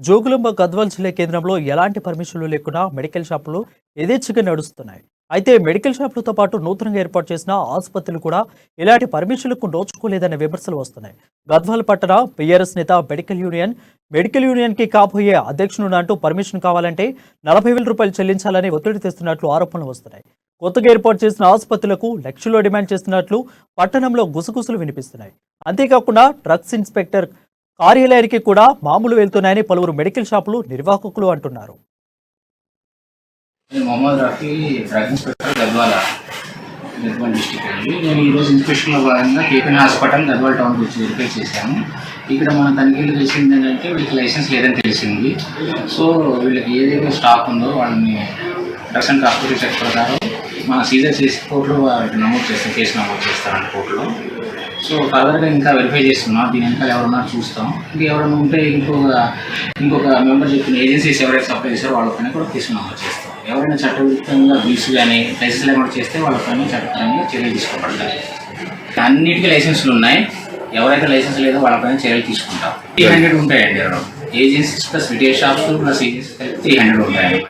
జోగులాంబ గద్వాల్ జిల్లా కేంద్రంలో ఎలాంటి పర్మిషన్లు లేకుండా మెడికల్ షాపులు యథేచ్ఛగా నడుస్తున్నాయి. అయితే మెడికల్ షాపులతో పాటు నూతనంగా ఏర్పాటు చేసిన ఆసుపత్రులు కూడా ఇలాంటి పర్మిషన్లకు నోచుకోలేదనే విమర్శలు వస్తున్నాయి. గద్వాల్ పట్టణ బీఆర్ఎస్ నేత మెడికల్ యూనియన్ కి కాబోయే అధ్యక్షుడు అంటూ పర్మిషన్ కావాలంటే 40,000 రూపాయలు చెల్లించాలని ఒత్తిడి తెస్తున్నట్లు ఆరోపణలు వస్తున్నాయి. కొత్తగా ఏర్పాటు చేసిన ఆసుపత్రులకు లక్షల్లో డిమాండ్ చేస్తున్నట్లు పట్టణంలో గుసగుసలు వినిపిస్తున్నాయి. అంతేకాకుండా డ్రగ్స్ ఇన్స్పెక్టర్ కార్యాలయానికి కూడా మామూలు వెళ్తున్నాయని పలువురు మెడికల్ షాపులు నిర్వాహకులు అంటున్నారు. Mohammed Rafi drug inspector Gadwal Gadwal district అండి. నేను ఈరోజు ఇన్స్పెక్షన్లో భాగంగా కేపీఎన్ హాస్పిటల్ గద్వాల్ టౌన్కి వచ్చి వెరిఫై చేశాను. ఇక్కడ మన తనిఖీలు తెలిసింది ఏంటంటే వీళ్ళకి లైసెన్స్ లేదని తెలిసింది. సో వీళ్ళకి ఏదైతే స్టాక్ ఉందో వాళ్ళని డ్రగ్స్ అండ్ కార్పొరేట్ యాక్ట్ ప్రకారం మన సీజర్ చేసి కోర్టులో నమోదు చేస్తాం, కేసు నమోదు చేస్తారని కోర్టులో. సో ఫర్దర్గా ఇంకా వెరిఫై చేస్తున్నాం. దీని వెనకాల ఎవరన్నా చూస్తాం. ఇంకా ఎవరైనా ఉంటే ఇంకొక మెంబర్ చెప్పిన ఏజెన్సీస్ ఎవరైతే సప్లై చేస్తారో వాళ్ళపైన కూడా కేసు నమోదు చేస్తాం. ఎవరైనా చట్టవిరుద్ధంగా బిల్స్ కానీ లైసెన్స్ లేకుండా చేస్తే వాళ్ళపైన చట్టపరంగా చర్యలు తీసుకోబడతాయి. అన్నిటికీ లైసెన్సులు ఉన్నాయి. ఎవరైతే లైసెన్స్ లేదో వాళ్ళపైన చర్యలు తీసుకుంటాం. 300 ఉంటాయండి. Agencies plus retail shops plus agencies 300 ఉంటాయండి.